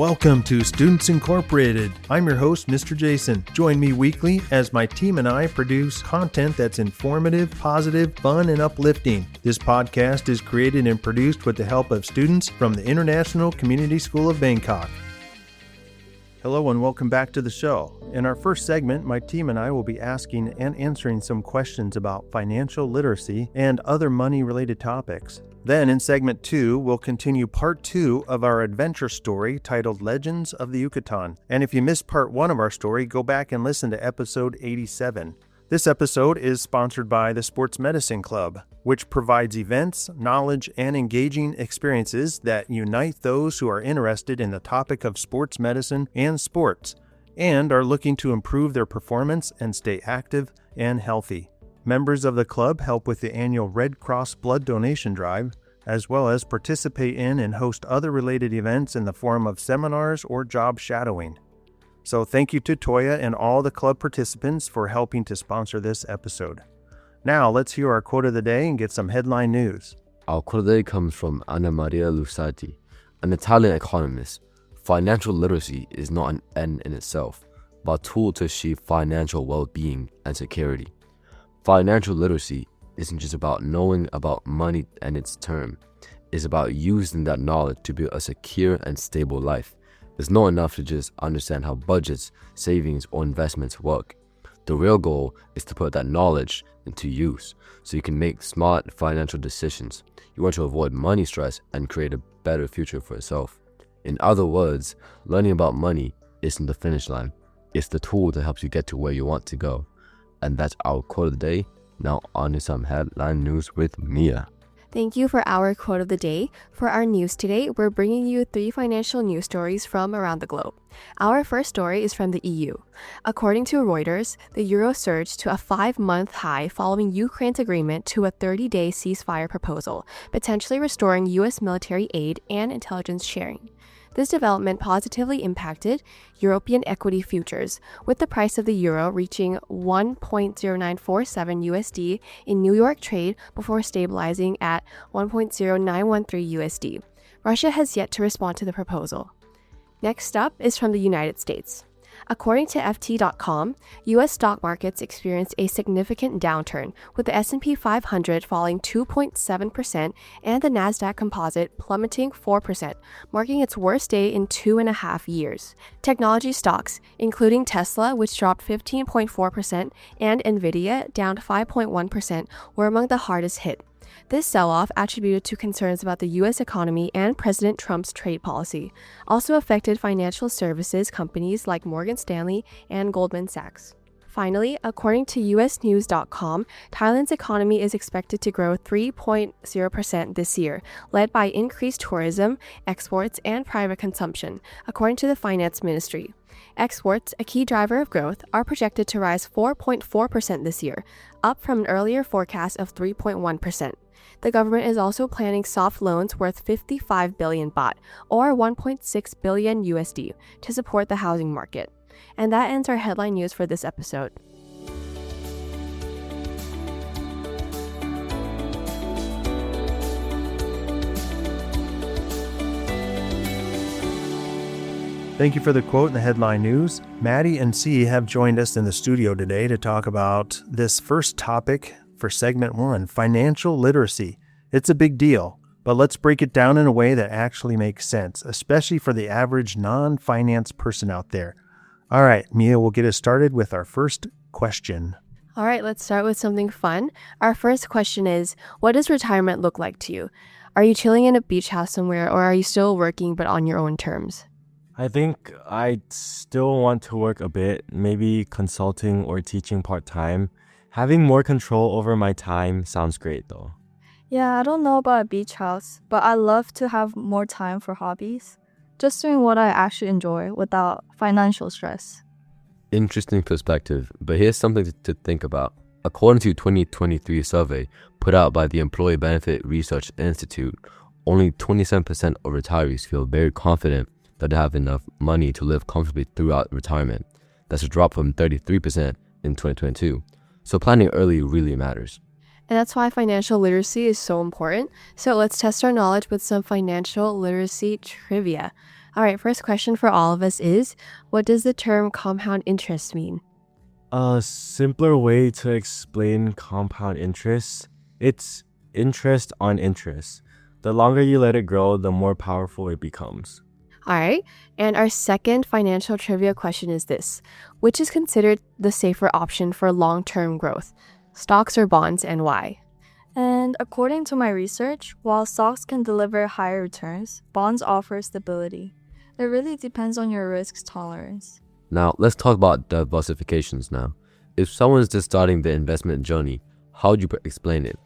Welcome to Students Incorporated. I'm your host, Mr. Jason. Join me weekly as my team and I produce content that's informative, positive, fun, and uplifting. This podcast is created and produced with the help of students from the International Community School of Bangkok. Hello and welcome back to the show. In our first segment, my team and I will be asking and answering some questions about financial literacy and other money-related topics. Then in segment 2, we'll continue part 2 of our adventure story titled Legends of the Yucatán. And if you missed part 1 of our story, go back and listen to episode 87. This episode is sponsored by the Sports Medicine Club, which provides events, knowledge, and engaging experiences that unite those who are interested in the topic of sports medicine and sports, and are looking to improve their performance and stay active and healthy. Members of the club help with the annual Red Cross blood donation drive, as well as participate in and host other related events in the form of seminars or job shadowing. So thank you to Toya and all the club participants for helping to sponsor this episode. Now let's hear our quote of the day and get some headline news. Our quote of the day comes from Anna Maria Lussati, an Italian economist. Financial literacy is not an end in itself, but a tool to achieve financial well-being and security. Financial literacy isn't just about knowing about money and its term. It's about using that knowledge to build a secure and stable life. It's not enough to just understand how budgets, savings, or investments work. The real goal is to put that knowledge into use so you can make smart financial decisions. You want to avoid money stress and create a better future for yourself. In other words, learning about money isn't the finish line. It's the tool that helps you get to where you want to go. And that's our quote of the day. Now on to some headline news with Mia. Thank you for our quote of the day. For our news today, we're bringing you 3 financial news stories from around the globe. Our first story is from the EU. According to Reuters, the euro surged to a 5-month high following Ukraine's agreement to a 30-day ceasefire proposal, potentially restoring U.S. military aid and intelligence sharing. This development positively impacted European equity futures, with the price of the euro reaching 1.0947 USD in New York trade before stabilizing at 1.0913 USD. Russia has yet to respond to the proposal. Next up is from the United States. According to FT.com, U.S. stock markets experienced a significant downturn, with the S&P 500 falling 2.7% and the Nasdaq Composite plummeting 4%, marking its worst day in 2.5 years. Technology stocks, including Tesla, which dropped 15.4%, and Nvidia, down 5.1%, were among the hardest hit. This sell-off, attributed to concerns about the U.S. economy and President Trump's trade policy, also affected financial services companies like Morgan Stanley and Goldman Sachs. Finally, according to usnews.com, Thailand's economy is expected to grow 3.0% this year, led by increased tourism, exports, and private consumption, according to the Finance Ministry. Exports, a key driver of growth, are projected to rise 4.4% this year, up from an earlier forecast of 3.1%. The government is also planning soft loans worth 55 billion baht, or 1.6 billion USD, to support the housing market. And that ends our headline news for this episode. Thank you for the quote and the headline news. Maddie and C have joined us in the studio today to talk about this first topic for segment 1, financial literacy. It's a big deal, but let's break it down in a way that actually makes sense, especially for the average non-finance person out there. All right, Mia, we'll get us started with our first question. All right, let's start with something fun. Our first question is, what does retirement look like to you? Are you chilling in a beach house somewhere, or are you still working but on your own terms? I think I still want to work a bit, maybe consulting or teaching part-time. Having more control over my time sounds great though. Yeah, I don't know about a beach house, but I love to have more time for hobbies. Just doing what I actually enjoy without financial stress. Interesting perspective, but here's something to think about. According to a 2023 survey put out by the Employee Benefit Research Institute, only 27% of retirees feel very confident that they have enough money to live comfortably throughout retirement. That's a drop from 33% in 2022. So planning early really matters. And that's why financial literacy is so important. So let's test our knowledge with some financial literacy trivia. All right, first question for all of us is, what does the term compound interest mean? A simpler way to explain compound interest, it's interest on interest. The longer you let it grow, the more powerful it becomes. All right, and our second financial trivia question is this. Which is considered the safer option for long-term growth? Stocks or bonds, and why? And according to my research, while stocks can deliver higher returns, bonds offer stability. It really depends on your risk tolerance. Now, let's talk about diversifications now. If someone's just starting their investment journey, how would you explain it?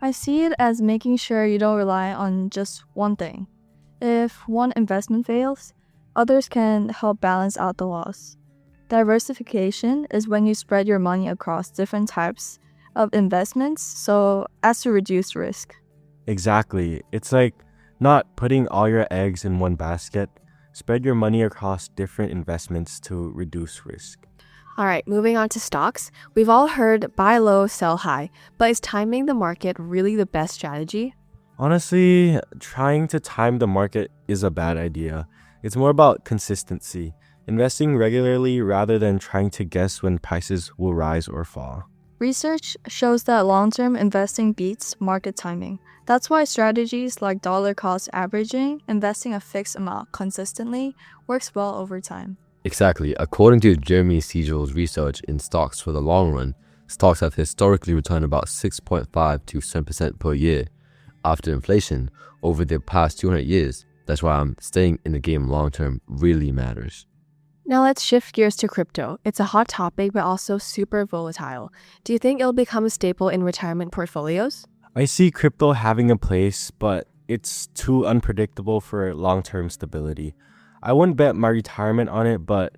I see it as making sure you don't rely on just one thing. If one investment fails, others can help balance out the loss. Diversification is when you spread your money across different types of investments so as to reduce risk. Exactly. It's like not putting all your eggs in one basket. Spread your money across different investments to reduce risk. All right, moving on to stocks. We've all heard buy low, sell high, but is timing the market really the best strategy? Honestly, trying to time the market is a bad idea. It's more about consistency, investing regularly rather than trying to guess when prices will rise or fall. Research shows that long-term investing beats market timing. That's why strategies like dollar cost averaging, investing a fixed amount consistently, works well over time. Exactly. According to Jeremy Siegel's research in stocks for the long run, stocks have historically returned about 6.5 to 7% per year after inflation over the past 200 years. That's why staying in the game long term really matters. Now let's shift gears to crypto. It's a hot topic, but also super volatile. Do you think it'll become a staple in retirement portfolios? I see crypto having a place, but it's too unpredictable for long-term stability. I wouldn't bet my retirement on it, but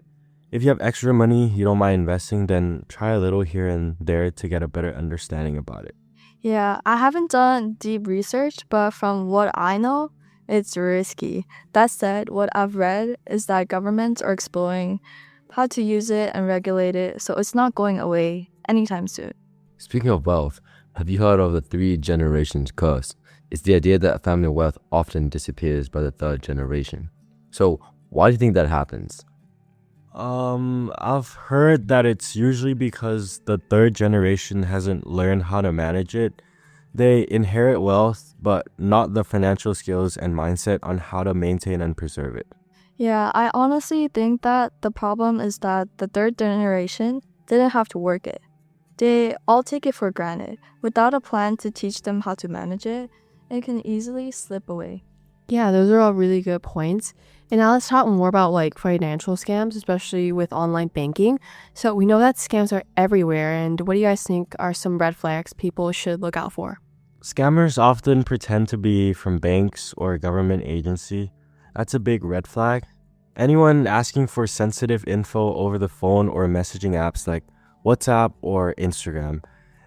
if you have extra money you don't mind investing, then try a little here and there to get a better understanding about it. Yeah, I haven't done deep research, but from what I know, it's risky. That said, what I've read is that governments are exploring how to use it and regulate it, so it's not going away anytime soon. Speaking of wealth, have you heard of the 3 generations curse? It's the idea that family wealth often disappears by the 3rd generation. So, why do you think that happens? I've heard that it's usually because the 3rd generation hasn't learned how to manage it. They inherit wealth, but not the financial skills and mindset on how to maintain and preserve it. Yeah, I honestly think that the problem is that the third generation didn't have to work it. They all take it for granted. Without a plan to teach them how to manage it, it can easily slip away. Yeah, those are all really good points. And now let's talk more about financial scams, especially with online banking. So we know that scams are everywhere. And what do you guys think are some red flags people should look out for? Scammers often pretend to be from banks or a government agency. That's a big red flag. Anyone asking for sensitive info over the phone or messaging apps like WhatsApp or Instagram,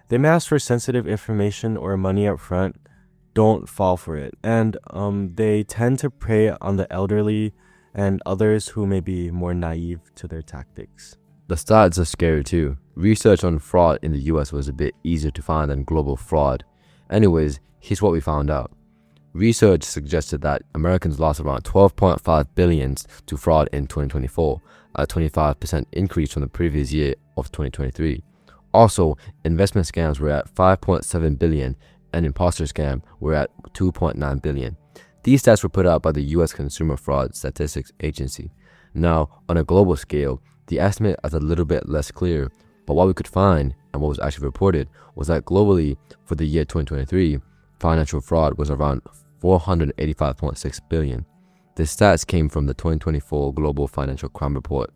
they may ask for sensitive information or money up front. Don't fall for it. And they tend to prey on the elderly and others who may be more naive to their tactics. The stats are scary too. Research on fraud in the US was a bit easier to find than global fraud. Anyways, here's what we found out. Research suggested that Americans lost around $12.5 billion to fraud in 2024, a 25% increase from the previous year of 2023. Also, investment scams were at $5.7 billion and imposter scam were at $2.9 billion. These stats were put out by the US Consumer Fraud Statistics Agency. Now, on a global scale, the estimate is a little bit less clear, but what we could find and what was actually reported was that globally for the year 2023, financial fraud was around $485.6 billion. The stats came from the 2024 Global Financial Crime Report.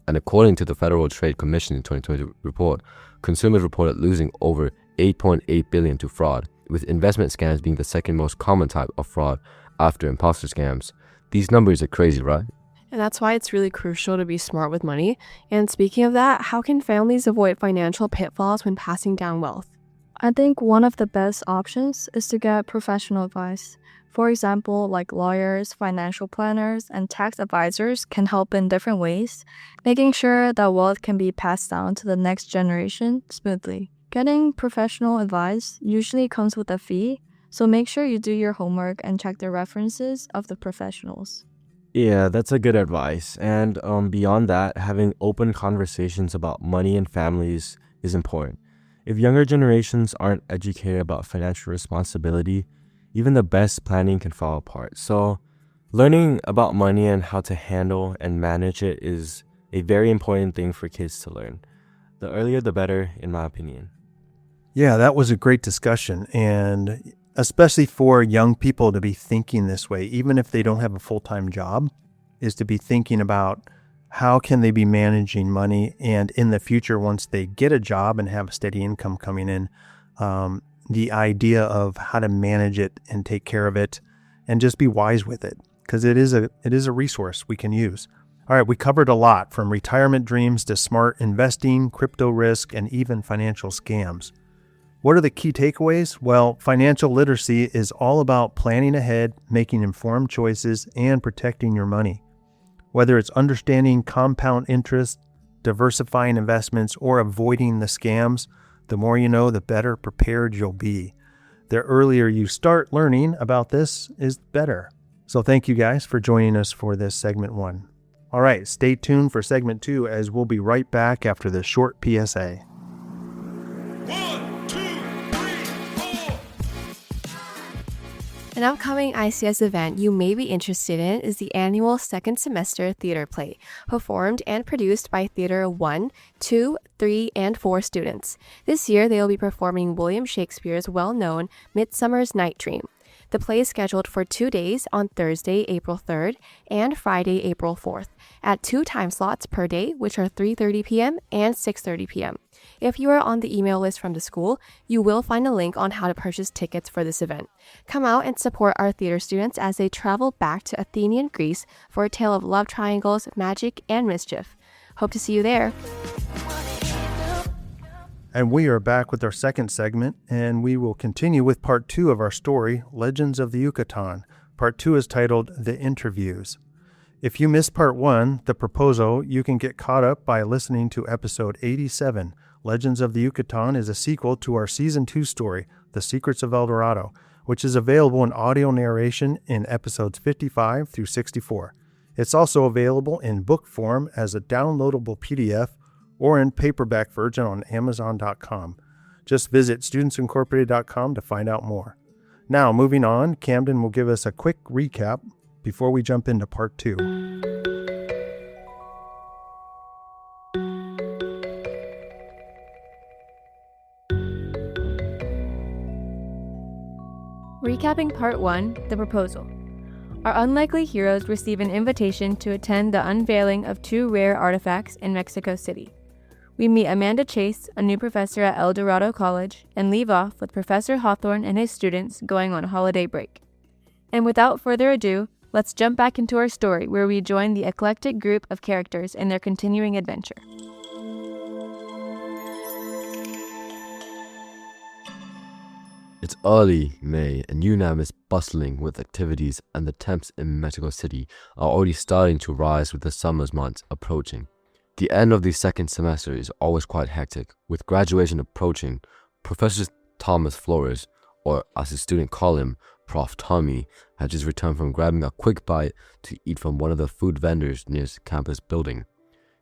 And according to the Federal Trade Commission 2020 report, consumers reported losing over $8.8 billion to fraud, with investment scams being the second most common type of fraud after imposter scams. These numbers are crazy, right? And that's why it's really crucial to be smart with money. And speaking of that, how can families avoid financial pitfalls when passing down wealth? I think one of the best options is to get professional advice. For example, like lawyers, financial planners, and tax advisors can help in different ways, making sure that wealth can be passed down to the next generation smoothly. Getting professional advice usually comes with a fee, so make sure you do your homework and check the references of the professionals. Yeah, that's a good advice. And beyond that, having open conversations about money and families is important. If younger generations aren't educated about financial responsibility, even the best planning can fall apart. So, learning about money and how to handle and manage it is a very important thing for kids to learn. The earlier, the better, in my opinion. Yeah, that was a great discussion. And especially for young people to be thinking this way, even if they don't have a full-time job, is to be thinking about how can they be managing money, and in the future, once they get a job and have a steady income coming in, the idea of how to manage it and take care of it and just be wise with it, because it is a resource we can use. All right, we covered a lot, from retirement dreams to smart investing, crypto risk, and even financial scams. What are the key takeaways? Well, financial literacy is all about planning ahead, making informed choices, and protecting your money. Whether it's understanding compound interest, diversifying investments, or avoiding the scams, the more you know, the better prepared you'll be. The earlier you start learning about this is better. So thank you guys for joining us for this segment 1. All right, stay tuned for segment 2, as we'll be right back after this short PSA. 1, 2, 3, 4. An upcoming ICS event you may be interested in is the annual second semester theater play, performed and produced by Theater 1, 2, 3, and 4 students. This year, they will be performing William Shakespeare's well-known Midsummer's Night Dream. The play is scheduled for 2 days, on Thursday, April 3rd, and Friday, April 4th, at 2 time slots per day, which are 3:30 p.m. and 6:30 p.m. If you are on the email list from the school, you will find a link on how to purchase tickets for this event. Come out and support our theater students as they travel back to Athenian Greece for a tale of love triangles, magic, and mischief. Hope to see you there. And we are back with our second segment, and we will continue with part 2 of our story, Legends of the Yucatán. Part 2 is titled The Interviews. If you missed part 1, The Proposal, you can get caught up by listening to episode 87. Legends of the Yucatán is a sequel to our season 2 story, The Secrets of El Dorado, which is available in audio narration in episodes 55 through 64. It's also available in book form as a downloadable PDF or in paperback version on Amazon.com. Just visit studentsincorporated.com to find out more. Now, moving on, Camden will give us a quick recap before we jump into part 2. Recapping Part 1, The Proposal. Our unlikely heroes receive an invitation to attend the unveiling of 2 rare artifacts in Mexico City. We meet Amanda Chase, a new professor at El Dorado College, and leave off with Professor Hawthorne and his students going on holiday break. And without further ado, let's jump back into our story, where we join the eclectic group of characters in their continuing adventure. It's early May, and UNAM is bustling with activities, and the temps in Mexico City are already starting to rise with the summer months approaching. The end of the second semester is always quite hectic. With graduation approaching, Professor Thomas Flores, or as his students call him, Prof. Tommy, had just returned from grabbing a quick bite to eat from one of the food vendors near his campus building.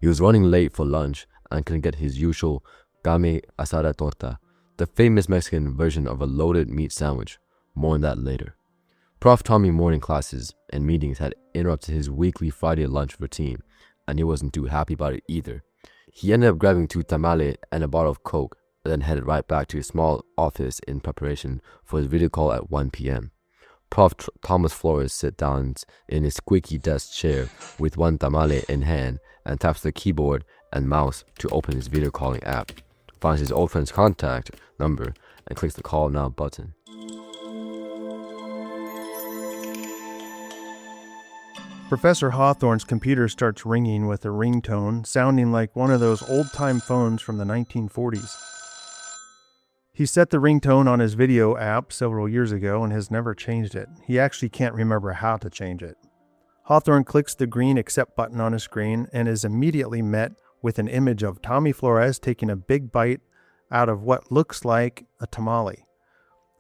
He was running late for lunch and couldn't get his usual carne asada torta, the famous Mexican version of a loaded meat sandwich. More on that later. Prof. Tommy morning classes and meetings had interrupted his weekly Friday lunch routine, and he wasn't too happy about it either. He ended up grabbing 2 tamales and a bottle of Coke, and then headed right back to his small office in preparation for his video call at 1 p.m. Prof. Thomas Flores sits down in his squeaky desk chair with 1 tamale in hand and taps the keyboard and mouse to open his video calling app, finds his old friend's contact number, and clicks the call now button. Professor Hawthorne's computer starts ringing with a ringtone sounding like one of those old-time phones from the 1940s. He set the ringtone on his video app several years ago and has never changed it. He actually can't remember how to change it. Hawthorne clicks the green accept button on his screen and is immediately met with an image of Tommy Flores taking a big bite out of what looks like a tamale.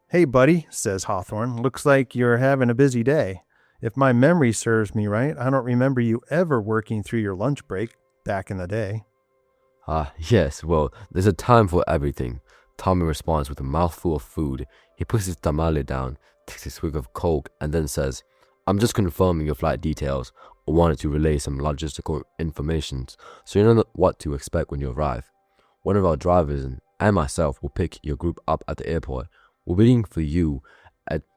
"Hey buddy," says Hawthorne, "looks like you're having a busy day. If my memory serves me right, I don't remember you ever working through your lunch break back in the day. Yes, well, there's a time for everything. Tommy responds with a mouthful of food. He puts his tamale down, takes a swig of Coke, and then says, I'm just confirming your flight details. I wanted to relay some logistical information so you know what to expect when you arrive. One of our drivers and myself will pick your group up at the airport. We're waiting for you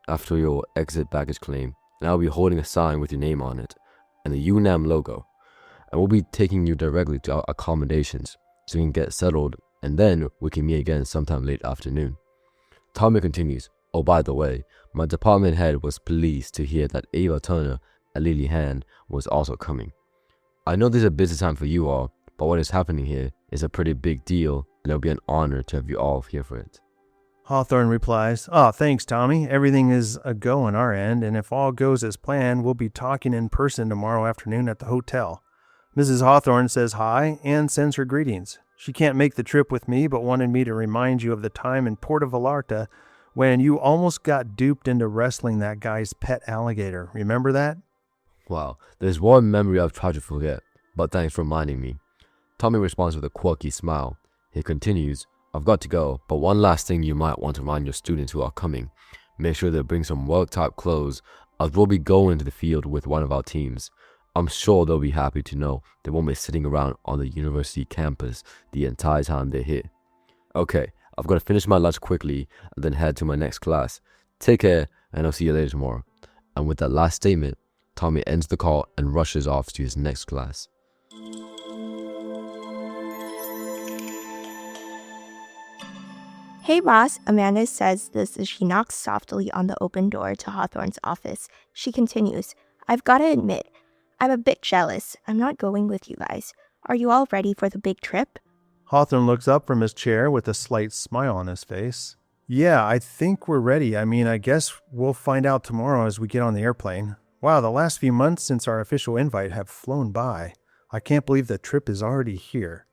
after your exit baggage claim, and I'll be holding a sign with your name on it and the UNAM logo. And we'll be taking you directly to our accommodations so you can get settled, and then we can meet again sometime late afternoon. Tommy continues, oh, by the way, my department head was pleased to hear that Ava Turner and Lily Hand was also coming. I know this is a busy time for you all, but what is happening here is a pretty big deal, and it'll be an honor to have you all here for it. Hawthorne replies, thanks, Tommy. Everything is a go on our end, and if all goes as planned, we'll be talking in person tomorrow afternoon at the hotel. Mrs. Hawthorne says hi and sends her greetings. She can't make the trip with me, but wanted me to remind you of the time in Puerto Vallarta when you almost got duped into wrestling that guy's pet alligator. Remember that? Wow, there's one memory I've tried to forget, but thanks for reminding me. Tommy responds with a quirky smile. He continues, I've got to go, but one last thing you might want to remind your students who are coming. Make sure they bring some work-type clothes, as we'll be going to the field with one of our teams. I'm sure they'll be happy to know they won't be sitting around on the university campus the entire time they're here. Okay, I've got to finish my lunch quickly and then head to my next class. Take care, and I'll see you later tomorrow. And with that last statement, Tommy ends the call and rushes off to his next class. Hey boss, Amanda says this as she knocks softly on the open door to Hawthorne's office. She continues, I've got to admit, I'm a bit jealous. I'm not going with you guys. Are you all ready for the big trip? Hawthorne looks up from his chair with a slight smile on his face. Yeah, I think we're ready. I guess we'll find out tomorrow as we get on the airplane. Wow, the last few months since our official invite have flown by. I can't believe the trip is already here.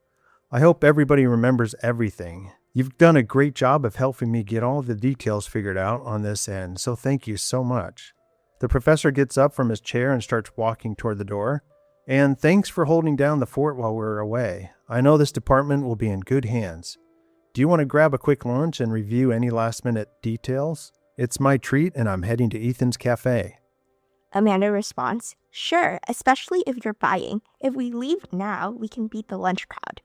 I hope everybody remembers everything. You've done a great job of helping me get all the details figured out on this end, so thank you so much. The professor gets up from his chair and starts walking toward the door. And thanks for holding down the fort while we're away. I know this department will be in good hands. Do you want to grab a quick lunch and review any last-minute details? It's my treat, and I'm heading to Ethan's Cafe. Amanda responds, sure, especially if you're buying. If we leave now, we can beat the lunch crowd.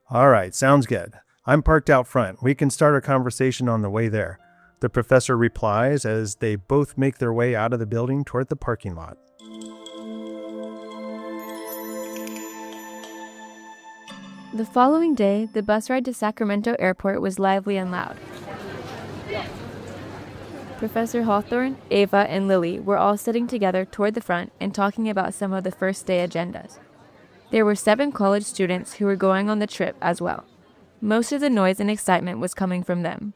All right, sounds good. I'm parked out front. We can start our conversation on the way there. The professor replies as they both make their way out of the building toward the parking lot. The following day, the bus ride to Sacramento Airport was lively and loud. Professor Hawthorne, Ava, and Lily were all sitting together toward the front and talking about some of the first day agendas. There were 7 college students who were going on the trip as well. Most of the noise and excitement was coming from them.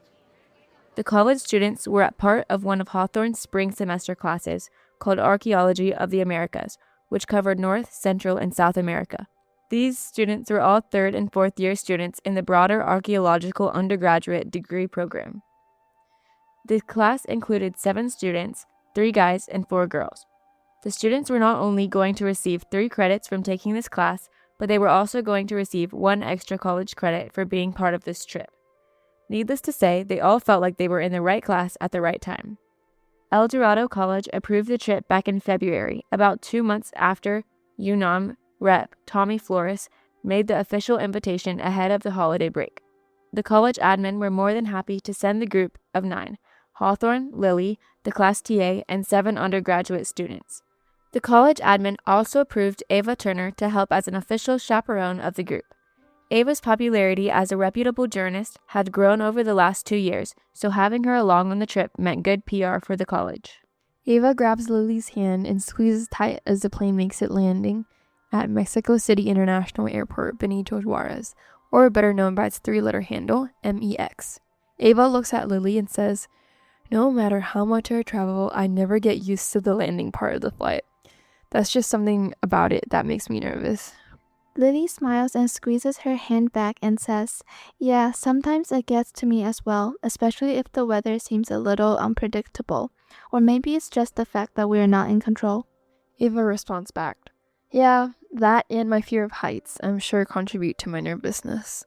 The college students were at part of one of Hawthorne's spring semester classes called Archaeology of the Americas, which covered North, Central, and South America. These students were all 3rd and 4th year students in the broader archaeological undergraduate degree program. The class included 7 students, 3 guys and 4 girls. The students were not only going to receive 3 credits from taking this class, but they were also going to receive 1 extra college credit for being part of this trip. Needless to say, they all felt like they were in the right class at the right time. El Dorado College approved the trip back in February, about 2 months after UNAM Rep. Tommy Flores made the official invitation ahead of the holiday break. The college admin were more than happy to send the group of 9, Hawthorne, Lily, the class TA, and 7 undergraduate students. The college admin also approved Ava Turner to help as an official chaperone of the group. Ava's popularity as a reputable journalist had grown over the last 2 years, so having her along on the trip meant good PR for the college. Ava grabs Lily's hand and squeezes tight as the plane makes it landing at Mexico City International Airport Benito Juarez, or better known by its 3-letter handle, MEX. Ava looks at Lily and says, no matter how much I travel, I never get used to the landing part of the flight. That's just something about it that makes me nervous. Lily smiles and squeezes her hand back and says, "Yeah, sometimes it gets to me as well, especially if the weather seems a little unpredictable. Or maybe it's just the fact that we're not in control." Ava responds back, "Yeah, that and my fear of heights, I'm sure, contribute to my nervousness."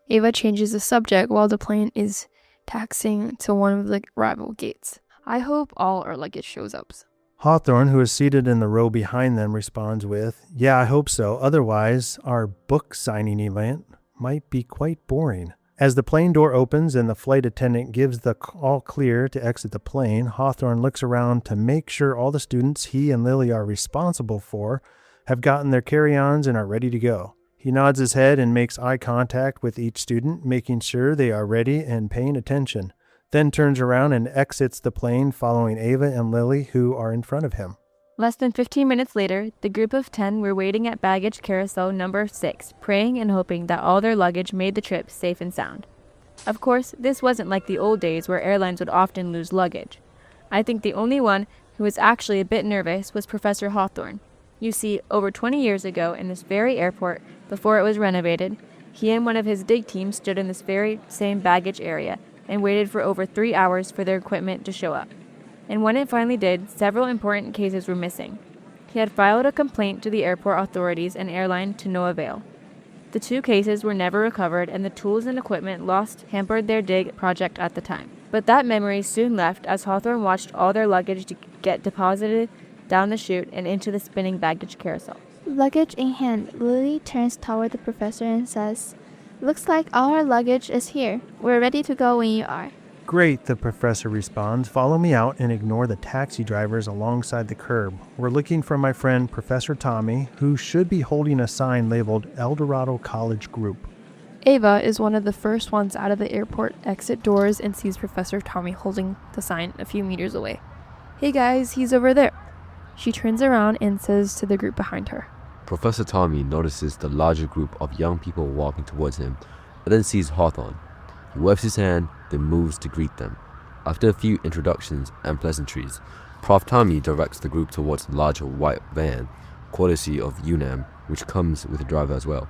Ava changes the subject while the plane is taxiing to one of the arrival gates. "I hope all our luggage shows up." Hawthorne, who is seated in the row behind them, responds with, "Yeah, I hope so. Otherwise, our book signing event might be quite boring." As the plane door opens and the flight attendant gives the all clear to exit the plane, Hawthorne looks around to make sure all the students he and Lily are responsible for have gotten their carry-ons and are ready to go. He nods his head and makes eye contact with each student, making sure they are ready and paying attention. Then turns around and exits the plane following Ava and Lily, who are in front of him. Less than 15 minutes later, the group of 10 were waiting at baggage carousel number 6, praying and hoping that all their luggage made the trip safe and sound. Of course, this wasn't like the old days where airlines would often lose luggage. I think the only one who was actually a bit nervous was Professor Hawthorne. You see, over 20 years ago in this very airport, before it was renovated, he and one of his dig teams stood in this very same baggage area and waited for over 3 hours for their equipment to show up. And when it finally did, several important cases were missing. He had filed a complaint to the airport authorities and airline to no avail. The 2 cases were never recovered, and the tools and equipment lost hampered their dig project at the time. But that memory soon left as Hawthorne watched all their luggage get deposited down the chute and into the spinning baggage carousel. Luggage in hand, Lily turns toward the professor and says, "Looks like all our luggage is here. We're ready to go when you are." "Great," the professor responds. "Follow me out and ignore the taxi drivers alongside the curb. We're looking for my friend Professor Tommy, who should be holding a sign labeled El Dorado College Group." Ava is one of the first ones out of the airport exit doors and sees Professor Tommy holding the sign a few meters away. "Hey guys, he's over there." She turns around and says to the group behind her. Professor Tommy notices the larger group of young people walking towards him, and then sees Hawthorne. He waves his hand, then moves to greet them. After a few introductions and pleasantries, Prof. Tommy directs the group towards the larger white van, courtesy of UNAM, which comes with a driver as well.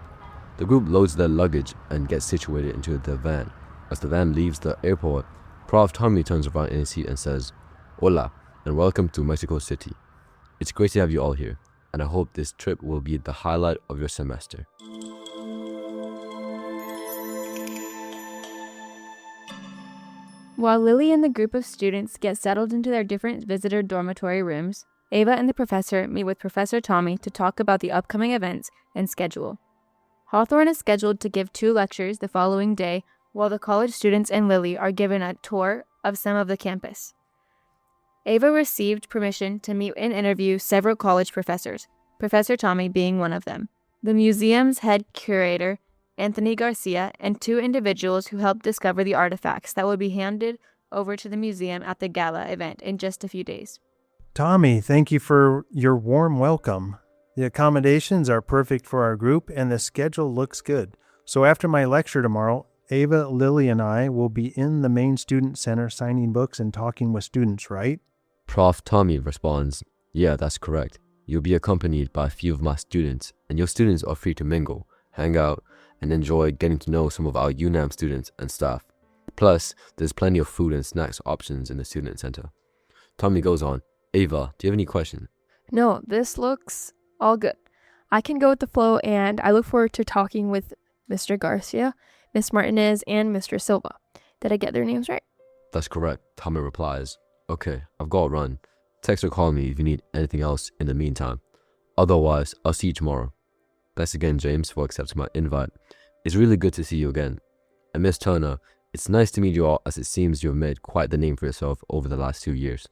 The group loads their luggage and gets situated into the van. As the van leaves the airport, Prof. Tommy turns around in his seat and says, "Hola, and welcome to Mexico City. It's great to have you all here, and I hope this trip will be the highlight of your semester." While Lily and the group of students get settled into their different visitor dormitory rooms, Ava and the professor meet with Professor Tommy to talk about the upcoming events and schedule. Hawthorne is scheduled to give 2 lectures the following day, while the college students and Lily are given a tour of some of the campus. Ava received permission to meet and interview several college professors, Professor Tommy being one of them, the museum's head curator, Anthony Garcia, and 2 individuals who helped discover the artifacts that would be handed over to the museum at the gala event in just a few days. "Tommy, thank you for your warm welcome. The accommodations are perfect for our group and the schedule looks good. So after my lecture tomorrow, Ava, Lily, and I will be in the main student center signing books and talking with students, right?" Prof. Tommy responds, "Yeah, that's correct. You'll be accompanied by a few of my students, and your students are free to mingle, hang out, and enjoy getting to know some of our UNAM students and staff. Plus, there's plenty of food and snacks options in the student center." Tommy goes on, "Ava, do you have any questions?" "No, this looks all good. I can go with the flow, and I look forward to talking with Mr. Garcia, Miss Martinez, and Mr. Silva. Did I get their names right?" "That's correct," Tommy replies. "Okay, I've got to run. Text or call me if you need anything else in the meantime. Otherwise, I'll see you tomorrow. Thanks again, James, for accepting my invite. It's really good to see you again. And Miss Turner, it's nice to meet you all, as it seems you've made quite the name for yourself over the last 2 years."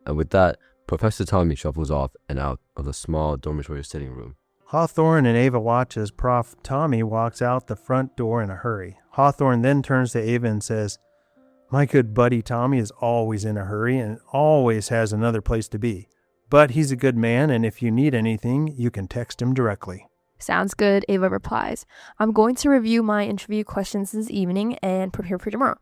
And with that, Professor Tommy shuffles off and out of the small dormitory sitting room. Hawthorne and Ava watch as Prof. Tommy walks out the front door in a hurry. Hawthorne then turns to Ava and says, "My good buddy Tommy is always in a hurry and always has another place to be. But he's a good man, and if you need anything, you can text him directly." "Sounds good," Ava replies. "I'm going to review my interview questions this evening and prepare for tomorrow.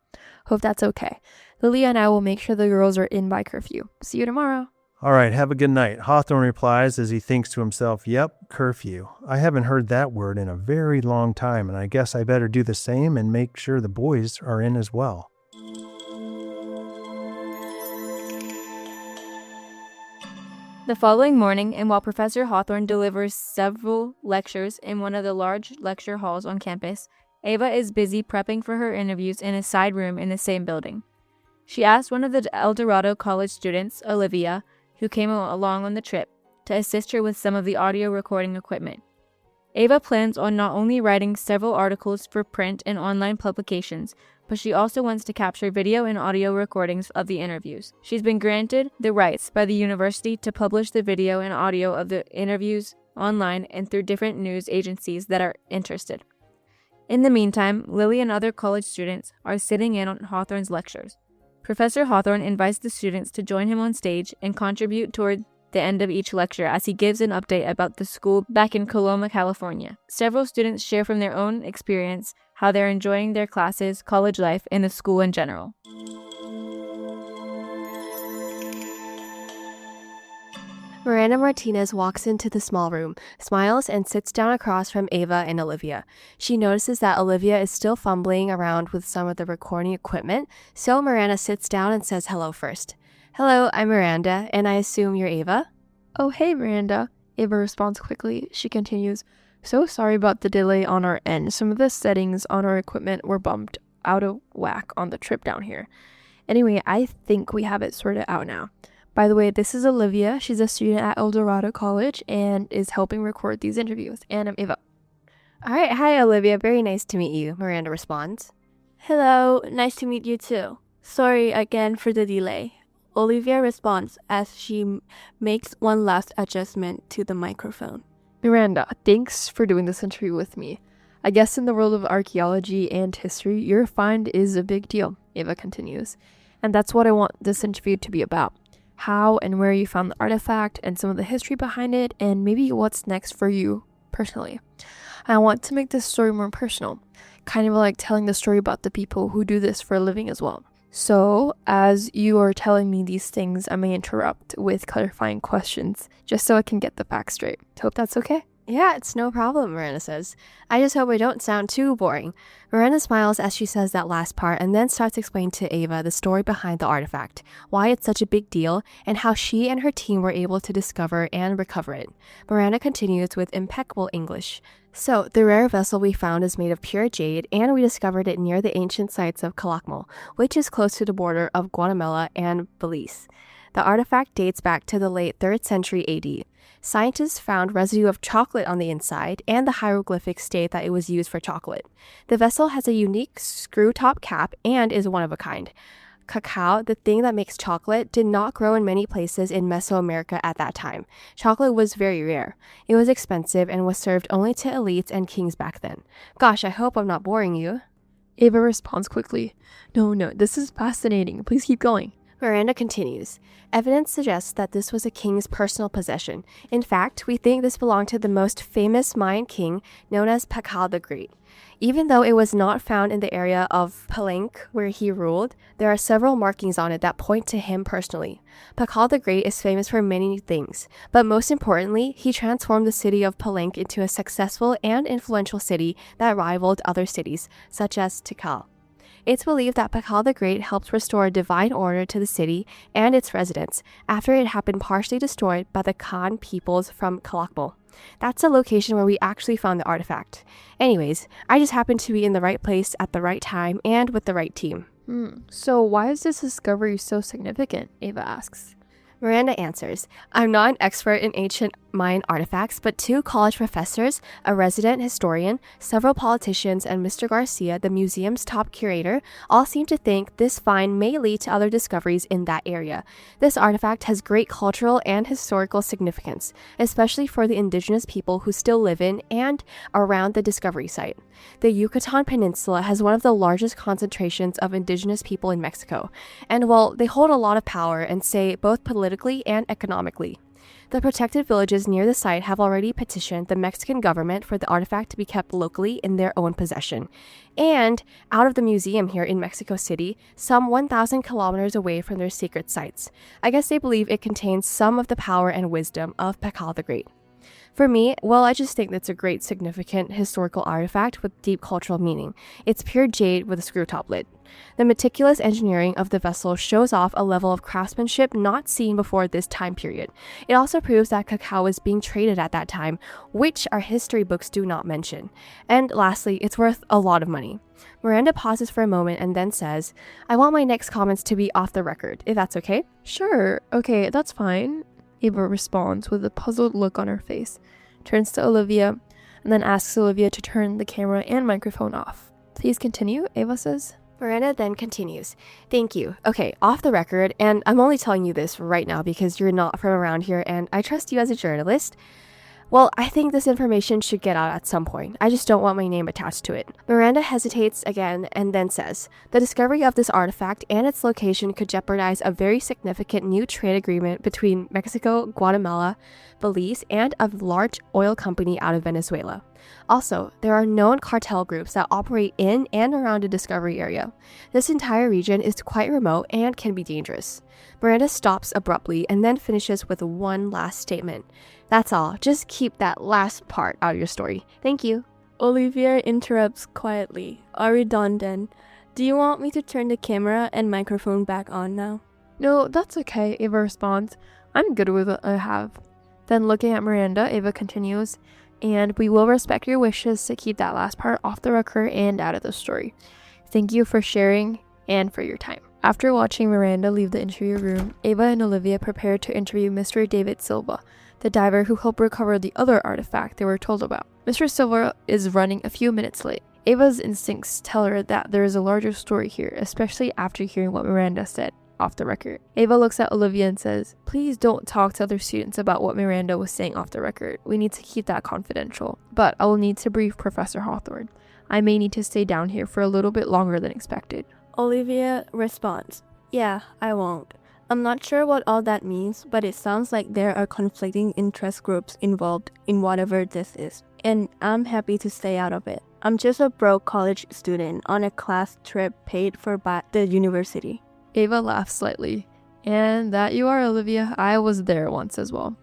Hope that's okay. Lily and I will make sure the girls are in by curfew. See you tomorrow." All right, have a good night. Hawthorne replies as he thinks to himself, yep, curfew. I haven't heard that word in a very long time, and I guess I better do the same and make sure the boys are in as well. The following morning, and while Professor Hawthorne delivers several lectures in one of the large lecture halls on campus, Ava is busy prepping for her interviews in a side room in the same building. She asked one of the El Dorado College students, Olivia, who came along on the trip, to assist her with some of the audio recording equipment. Ava plans on not only writing several articles for print and online publications, but she also wants to capture video and audio recordings of the interviews. She's been granted the rights by the university to publish the video and audio of the interviews online and through different news agencies that are interested. In the meantime, Lily and other college students are sitting in on Hawthorne's lectures. Professor Hawthorne invites the students to join him on stage and contribute toward the end of each lecture as he gives an update about the school back in Coloma, California. Several students share from their own experience how they're enjoying their classes, college life, and the school in general. Miranda Martinez walks into the small room, smiles, and sits down across from Ava and Olivia. She notices that Olivia is still fumbling around with some of the recording equipment, so Miranda sits down and says hello first. Hello, I'm Miranda, and I assume you're Ava? Oh, hey, Miranda. Ava responds quickly. She continues, so sorry about the delay on our end. Some of the settings on our equipment were bumped out of whack on the trip down here. Anyway, I think we have it sorted out now. By the way, this is Olivia. She's a student at El Dorado College and is helping record these interviews. And I'm Ava. All right, hi, Olivia. Very nice to meet you, Miranda responds. Hello, nice to meet you too. Sorry again for the delay. Olivia responds as she makes one last adjustment to the microphone. Miranda, thanks for doing this interview with me. I guess in the world of archaeology and history, your find is a big deal, Ava continues. And that's what I want this interview to be about. How and where you found the artifact and some of the history behind it, and maybe what's next for you personally. I want to make this story more personal, kind of like telling the story about the people who do this for a living as well. So, as you are telling me these things, I may interrupt with clarifying questions, just so I can get the facts straight. Hope that's okay? Yeah, it's no problem, Miranda says. I just hope I don't sound too boring. Miranda smiles as she says that last part and then starts explaining to Ava the story behind the artifact, why it's such a big deal, and how she and her team were able to discover and recover it. Miranda continues with impeccable English. So, the rare vessel we found is made of pure jade, and we discovered it near the ancient sites of Calakmul, which is close to the border of Guatemala and Belize. The artifact dates back to the late 3rd century AD. Scientists found residue of chocolate on the inside, and the hieroglyphics state that it was used for chocolate. The vessel has a unique screw-top cap and is one of a kind. Cacao, the thing that makes chocolate, did not grow in many places in Mesoamerica at that time. Chocolate was very rare. It was expensive and was served only to elites and kings back then. Gosh, I hope I'm not boring you. Ava responds quickly. No, this is fascinating. Please keep going. Miranda continues. Evidence suggests that this was a king's personal possession. In fact, we think this belonged to the most famous Mayan king known as Pakal the Great. Even though it was not found in the area of Palenque where he ruled, there are several markings on it that point to him personally. Pakal the Great is famous for many things, but most importantly, he transformed the city of Palenque into a successful and influential city that rivaled other cities, such as Tikal. It's believed that Pakal the Great helped restore divine order to the city and its residents after it had been partially destroyed by the Khan peoples from Calakmul. That's the location where we actually found the artifact. Anyways, I just happened to be in the right place at the right time and with the right team. So why is this discovery so significant? Ava asks. Miranda answers, I'm not an expert in ancient Mayan artifacts, but 2 college professors, a resident historian, several politicians, and Mr. Garcia, the museum's top curator, all seem to think this find may lead to other discoveries in that area. This artifact has great cultural and historical significance, especially for the indigenous people who still live in and around the discovery site. The Yucatán Peninsula has one of the largest concentrations of indigenous people in Mexico, and while they hold a lot of power and say both politically and economically. The protected villages near the site have already petitioned the Mexican government for the artifact to be kept locally in their own possession. And out of the museum here in Mexico City, some 1,000 kilometers away from their secret sites. I guess they believe it contains some of the power and wisdom of Pakal the Great. For me, well, I just think that's a great, significant historical artifact with deep cultural meaning. It's pure jade with a screw-top lid. The meticulous engineering of the vessel shows off a level of craftsmanship not seen before this time period. It also proves that cacao was being traded at that time, which our history books do not mention. And lastly, it's worth a lot of money. Miranda pauses for a moment and then says, I want my next comments to be off the record, if that's okay? Sure, okay, that's fine. Ava responds with a puzzled look on her face, turns to Olivia, and then asks Olivia to turn the camera and microphone off. Please continue, Ava says. Miranda then continues, Thank you. Okay, off the record, and I'm only telling you this right now because you're not from around here and I trust you as a journalist. Well, I think this information should get out at some point. I just don't want my name attached to it. Miranda hesitates again and then says, The discovery of this artifact and its location could jeopardize a very significant new trade agreement between Mexico, Guatemala, Belize, and a large oil company out of Venezuela. Also, there are known cartel groups that operate in and around the discovery area. This entire region is quite remote and can be dangerous. Miranda stops abruptly and then finishes with one last statement. That's all. Just keep that last part out of your story. Thank you. Olivia interrupts quietly. Are we done then? Do you want me to turn the camera and microphone back on now? No, that's okay, Ava responds. I'm good with what I have. Then looking at Miranda, Ava continues, and we will respect your wishes to keep that last part off the record and out of the story. Thank you for sharing and for your time. After watching Miranda leave the interview room, Ava and Olivia prepare to interview Mr. David Silva, the diver who helped recover the other artifact they were told about. Mr. Silva is running a few minutes late. Ava's instincts tell her that there is a larger story here, especially after hearing what Miranda said off the record. Ava looks at Olivia and says, Please don't talk to other students about what Miranda was saying off the record. We need to keep that confidential. But I will need to brief Professor Hawthorne. I may need to stay down here for a little bit longer than expected. Olivia responds, Yeah, I won't. I'm not sure what all that means, but it sounds like there are conflicting interest groups involved in whatever this is. And I'm happy to stay out of it. I'm just a broke college student on a class trip paid for by the university. Ava laughs slightly. And that you are, Olivia. I was there once as well.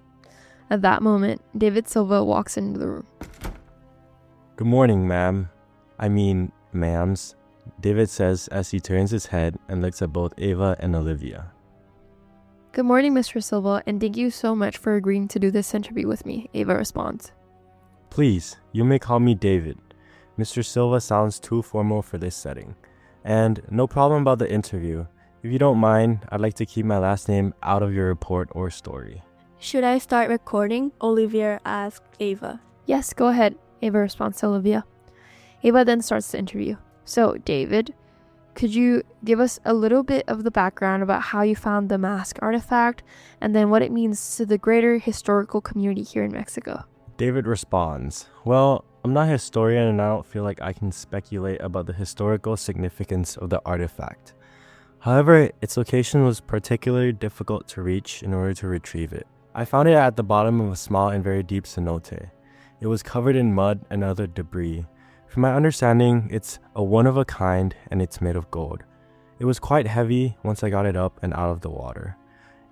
At that moment, David Silva walks into the room. Good morning, ma'ams, David says as he turns his head and looks at both Ava and Olivia. Good morning, Mr. Silva, and thank you so much for agreeing to do this interview with me, Ava responds. Please, you may call me David. Mr. Silva sounds too formal for this setting. And no problem about the interview. If you don't mind, I'd like to keep my last name out of your report or story. Should I start recording? Olivia asked Ava. Yes, go ahead, Ava responds to Olivia. Ava then starts the interview. So, David, could you give us a little bit of the background about how you found the mask artifact and then what it means to the greater historical community here in Mexico? David responds, Well, I'm not a historian and I don't feel like I can speculate about the historical significance of the artifact. However, its location was particularly difficult to reach in order to retrieve it. I found it at the bottom of a small and very deep cenote. It was covered in mud and other debris. From my understanding, it's a one-of-a-kind and it's made of gold. It was quite heavy once I got it up and out of the water.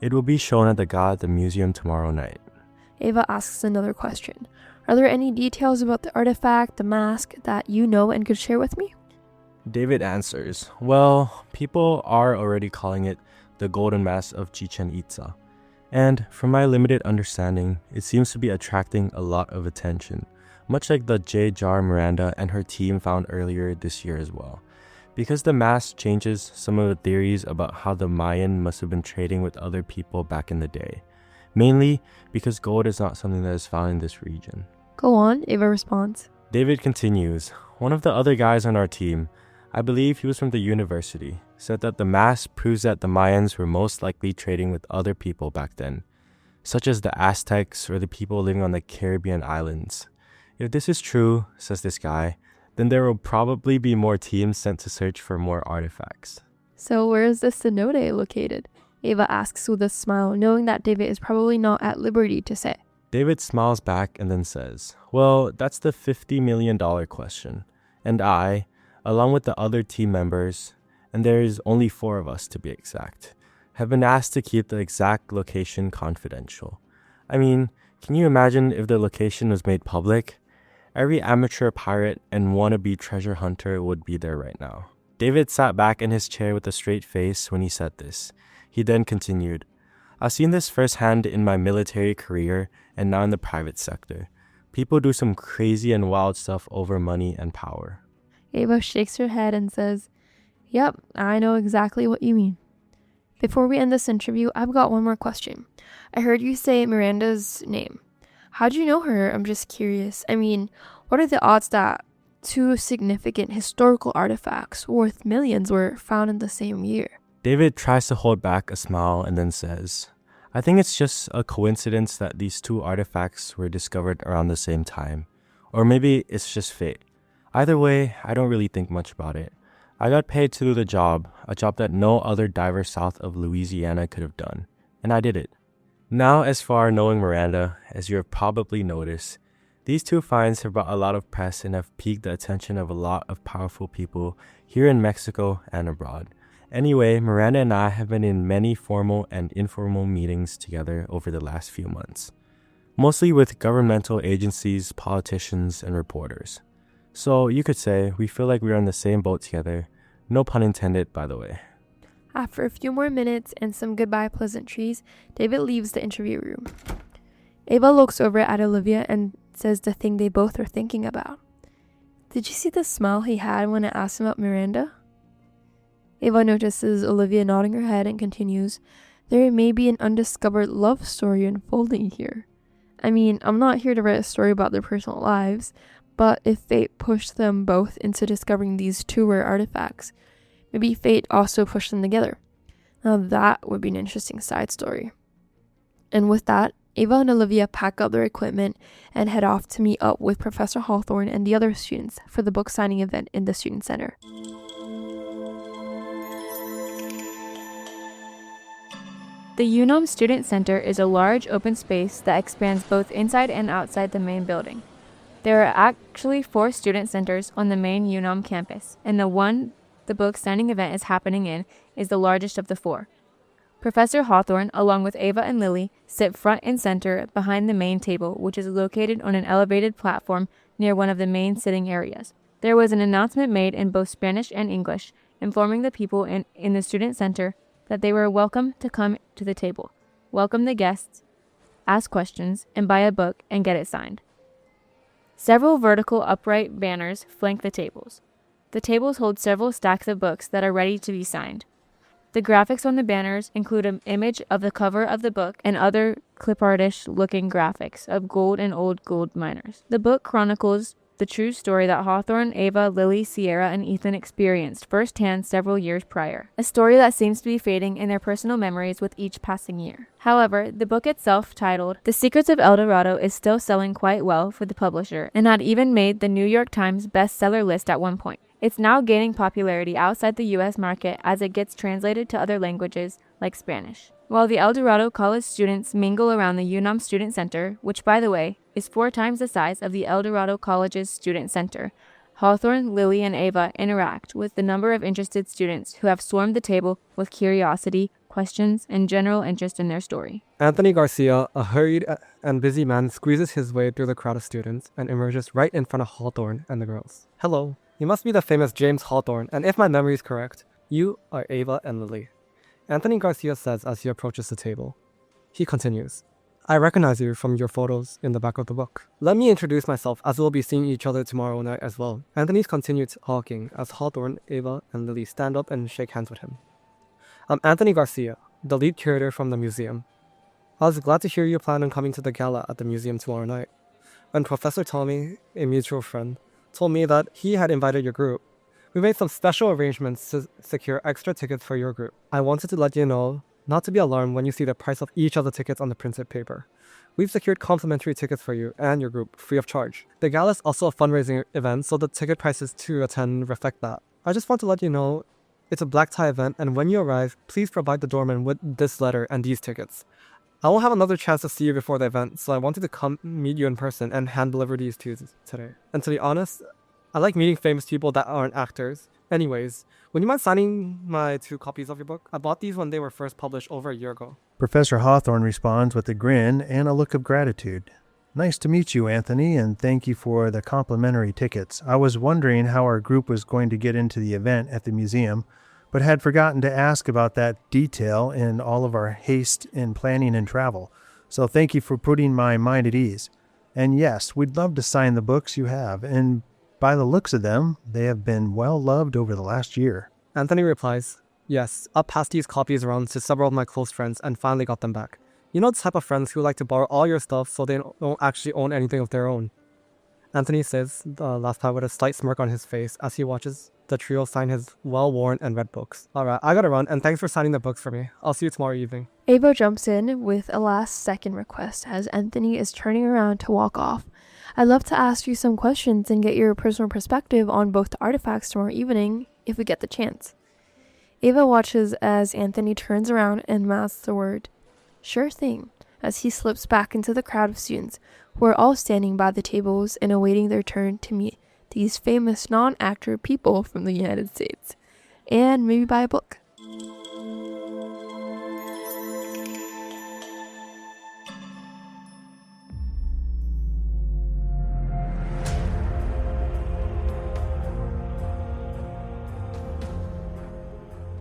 It will be shown at the Gala at the museum tomorrow night. Ava asks another question. Are there any details about the artifact, the mask, that you know and could share with me? David answers, Well, people are already calling it the Golden Mask of Chichen Itza. And from my limited understanding, it seems to be attracting a lot of attention, much like the jade jar Miranda and her team found earlier this year as well. Because the mask changes some of the theories about how the Mayan must have been trading with other people back in the day. Mainly because gold is not something that is found in this region. Go on, Ava responds. David continues, One of the other guys on our team, I believe he was from the university, said that the mask proves that the Mayans were most likely trading with other people back then, such as the Aztecs or the people living on the Caribbean islands. If this is true, says this guy, then there will probably be more teams sent to search for more artifacts. So where is this cenote located? Ava asks with a smile, knowing that David is probably not at liberty to say. David smiles back and then says, "Well, that's the $50 million question. And I, along with the other team members, and there's only 4 of us to be exact, have been asked to keep the exact location confidential. I mean, can you imagine if the location was made public? Every amateur pirate and wannabe treasure hunter would be there right now." David sat back in his chair with a straight face when he said this. He then continued, "I've seen this firsthand in my military career and now in the private sector. People do some crazy and wild stuff over money and power." Ava shakes her head and says, "Yep, I know exactly what you mean." Before we end this interview, I've got one more question. I heard you say Miranda's name. How'd you know her? I'm just curious. I mean, what are the odds that 2 significant historical artifacts worth millions were found in the same year? David tries to hold back a smile and then says, "I think it's just a coincidence that these 2 artifacts were discovered around the same time. Or maybe it's just fate. Either way, I don't really think much about it. I got paid to do the job, a job that no other diver south of Louisiana could have done. And I did it." Now, as far knowing Miranda, as you have probably noticed, these 2 finds have brought a lot of press and have piqued the attention of a lot of powerful people here in Mexico and abroad. Anyway, Miranda and I have been in many formal and informal meetings together over the last few months, mostly with governmental agencies, politicians, and reporters. So you could say we feel like we're on the same boat together. No pun intended, by the way. After a few more minutes and some goodbye pleasantries, David leaves the interview room. Ava looks over at Olivia and says the thing they both are thinking about. Did you see the smile he had when I asked him about Miranda? Ava notices Olivia nodding her head and continues, "There may be an undiscovered love story unfolding here. I mean, I'm not here to write a story about their personal lives, but if fate pushed them both into discovering these 2 rare artifacts, maybe fate also pushed them together. Now that would be an interesting side story." And with that, Ava and Olivia pack up their equipment and head off to meet up with Professor Hawthorne and the other students for the book signing event in the Student Center. The UNOM Student Center is a large open space that expands both inside and outside the main building. There are actually 4 student centers on the main UNOM campus, and the one the book signing event is happening in is the largest of the 4. Professor Hawthorne, along with Ava and Lily, sit front and center behind the main table, which is located on an elevated platform near one of the main sitting areas. There was an announcement made in both Spanish and English, informing the people in the student center that they were welcome to come to the table, welcome the guests, ask questions, and buy a book and get it signed. Several vertical upright banners flank the tables. The tables hold several stacks of books that are ready to be signed. The graphics on the banners include an image of the cover of the book and other clip-artish looking graphics of gold and old gold miners. The book chronicles the true story that Hawthorne, Ava, Lily, Sierra, and Ethan experienced firsthand several years prior, a story that seems to be fading in their personal memories with each passing year. However, the book itself, titled The Secrets of El Dorado, is still selling quite well for the publisher and had even made the New York Times bestseller list at one point. It's now gaining popularity outside the U.S. market as it gets translated to other languages like Spanish. While the El Dorado College students mingle around the UNOM Student Center, which, by the way, is 4 times the size of the El Dorado College's Student Center, Hawthorne, Lily, and Ava interact with the number of interested students who have swarmed the table with curiosity, questions, and general interest in their story. Anthony Garcia, a hurried and busy man, squeezes his way through the crowd of students and emerges right in front of Hawthorne and the girls. "Hello, you must be the famous James Hawthorne, and if my memory is correct, you are Ava and Lily," Anthony Garcia says as he approaches the table. He continues, "I recognize you from your photos in the back of the book. Let me introduce myself, as we'll be seeing each other tomorrow night as well." Anthony's continued talking as Hawthorne, Ava, and Lily stand up and shake hands with him. "I'm Anthony Garcia, the lead curator from the museum. I was glad to hear you plan on coming to the gala at the museum tomorrow night. When Professor Tommy, a mutual friend, told me that he had invited your group, we made some special arrangements to secure extra tickets for your group. I wanted to let you know not to be alarmed when you see the price of each of the tickets on the printed paper. We've secured complimentary tickets for you and your group free of charge. The gala is also a fundraising event, so the ticket prices to attend reflect that. I just want to let you know It's a black tie event, and when you arrive, please provide the doorman with this letter and these tickets. I won't have another chance to see you before the event, so I wanted to come meet you in person and hand deliver these to you today. And to be honest, I like meeting famous people that aren't actors. Anyways, would you mind signing my 2 copies of your book? I bought these when they were first published over a year ago. Professor Hawthorne responds with a grin and a look of gratitude. Nice to meet you, Anthony, and thank you for the complimentary tickets. I was wondering how our group was going to get into the event at the museum, but had forgotten to ask about that detail in all of our haste in planning and travel. So thank you for putting my mind at ease. And yes, we'd love to sign the books you have, and by the looks of them, they have been well loved over the last year. Anthony replies, yes, I passed these copies around to several of my close friends and finally got them back. You know the type of friends who like to borrow all your stuff so they don't actually own anything of their own. Anthony says the last part with a slight smirk on his face as he watches the trio sign his well-worn and read books. Alright, I gotta run, and thanks for signing the books for me. I'll see you tomorrow evening. Ava jumps in with a last-second request as Anthony is turning around to walk off. I'd love to ask you some questions and get your personal perspective on both the artifacts tomorrow evening, if we get the chance. Ava watches as Anthony turns around and mouths the word, "Sure thing," as he slips back into the crowd of students who are all standing by the tables and awaiting their turn to meet these famous non-actor people from the United States, and maybe buy a book.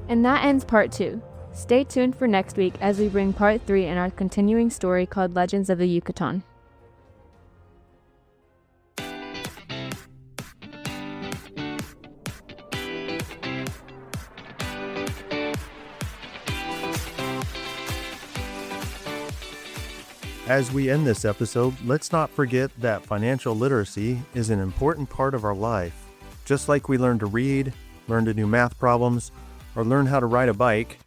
And that ends part 2. Stay tuned for next week as we bring part 3 in our continuing story called Legends of the Yucatán. As we end this episode, let's not forget that financial literacy is an important part of our life. Just like we learn to read, learn to do math problems, or learn how to ride a bike,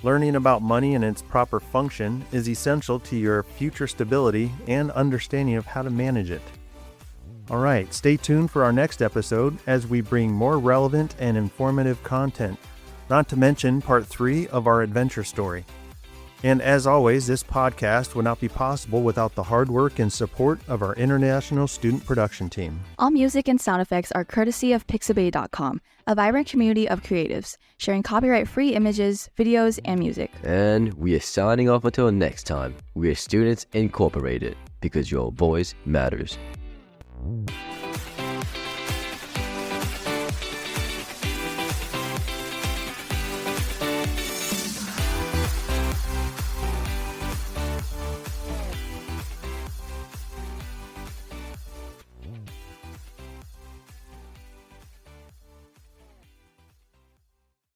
learning about money and its proper function is essential to your future stability and understanding of how to manage it. All right, stay tuned for our next episode as we bring more relevant and informative content, not to mention part 3 of our adventure story. And as always, this podcast would not be possible without the hard work and support of our international student production team. All music and sound effects are courtesy of Pixabay.com, a vibrant community of creatives, sharing copyright-free images, videos, and music. And we are signing off until next time. We are Students Incorporated, because your voice matters.